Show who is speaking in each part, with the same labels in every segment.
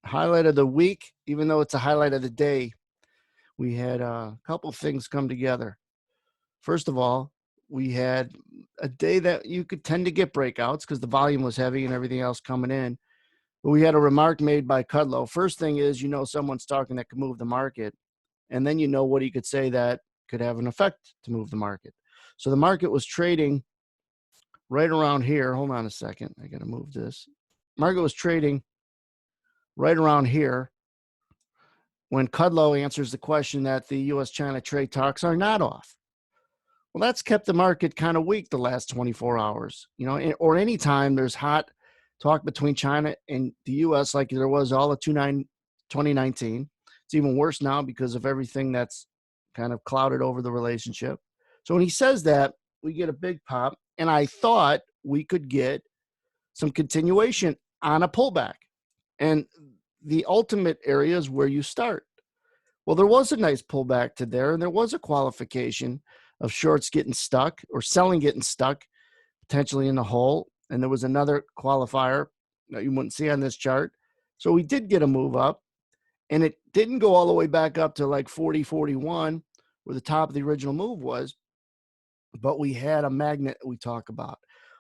Speaker 1: highlight of the week, even though it's a highlight of the day, we had a couple things come together. First of all, we had a day that you could tend to get breakouts because the volume was heavy and everything else coming in. But we had a remark made by Kudlow. First thing is, someone's talking that could move the market, and then what he could say that could have an effect to move the market. So the market was trading right around here. Hold on a second. I got to move this. Market was trading right around here when Kudlow answers the question that the U.S.-China trade talks are not off. Well, that's kept the market kind of weak the last 24 hours, or anytime there's hot talk between China and the U.S. like there was all of 2019. It's even worse now because of everything that's kind of clouded over the relationship. So when he says that, we get a big pop, and I thought we could get some continuation on a pullback. And the ultimate area is where you start. Well, there was a nice pullback to there, and there was a qualification of shorts getting stuck or selling getting stuck, potentially in the hole. And there was another qualifier that you wouldn't see on this chart. So we did get a move up, and it didn't go all the way back up to like 40, 41, where the top of the original move was. But we had a magnet we talk about,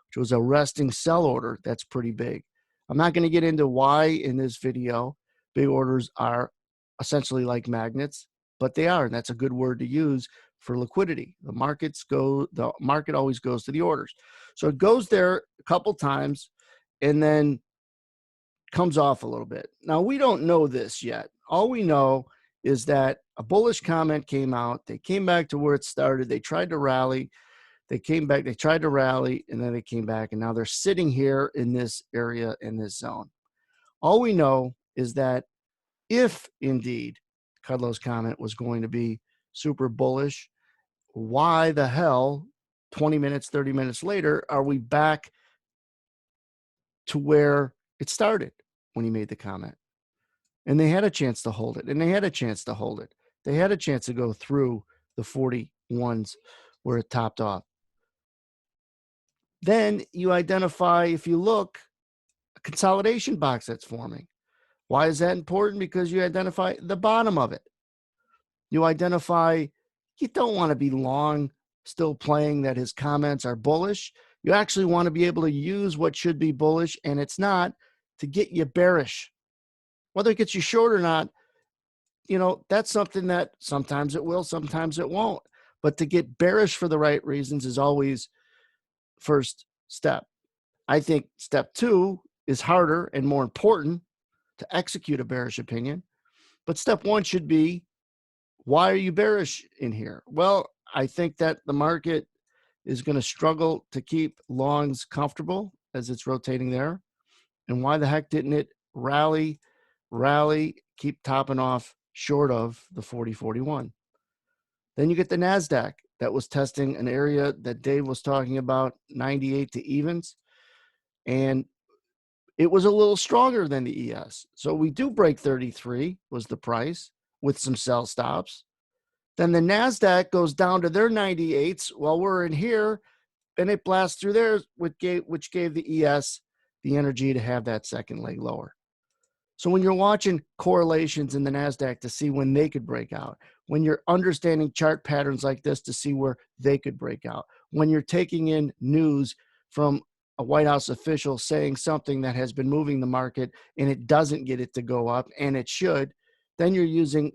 Speaker 1: which was a resting sell order. That's pretty big. I'm not going to get into why in this video. Big orders are essentially like magnets, but they are, and that's a good word to use for liquidity. The market always goes to the orders. So it goes there a couple times and then comes off a little bit. Now, we don't know this yet. All we know is that a bullish comment came out. They came back to where it started. They tried to rally. They came back. They tried to rally, and then they came back, and now they're sitting here in this area, in this zone. All we know is that if indeed Kudlow's comment was going to be super bullish, why the hell 20 minutes, 30 minutes later are we back to where it started when he made the comment? And they had a chance to hold it, and they had a chance to hold it. They had a chance to go through the 41s where it topped off. Then you identify, if you look, a consolidation box that's forming. Why is that important? Because you identify the bottom of it. You identify you don't want to be long still playing that his comments are bullish. You actually want to be able to use what should be bullish, and it's not, to get you bearish. Whether it gets you short or not, that's something that sometimes it will, sometimes it won't. But to get bearish for the right reasons is always first step. I think step 2 is harder and more important to execute a bearish opinion. But step 1 should be, why are you bearish in here? Well, I think that the market is going to struggle to keep longs comfortable as it's rotating there. And why the heck didn't it rally, keep topping off short of the 40-41? Then you get the NASDAQ that was testing an area that Dave was talking about, 98 to evens. And it was a little stronger than the ES. So we do break 33 was the price with some sell stops. Then the NASDAQ goes down to their 98s while we're in here, and it blasts through theirs, which gave the ES the energy to have that second leg lower. So when you're watching correlations in the NASDAQ to see when they could break out, when you're understanding chart patterns like this to see where they could break out, when you're taking in news from a White House official saying something that has been moving the market and it doesn't get it to go up, and it should, then you're using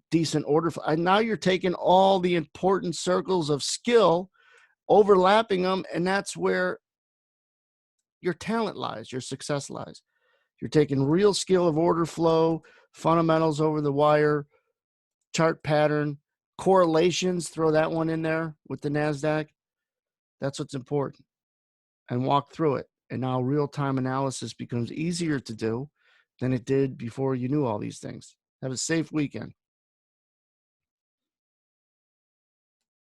Speaker 1: decent order. And now you're taking all the important circles of skill, overlapping them, and that's where your talent lies, your success lies. You're taking real skill of order flow, fundamentals over the wire, chart pattern, correlations, throw that one in there with the NASDAQ. That's what's important. And walk through it. And now real-time analysis becomes easier to do than it did before you knew all these things. Have a safe weekend.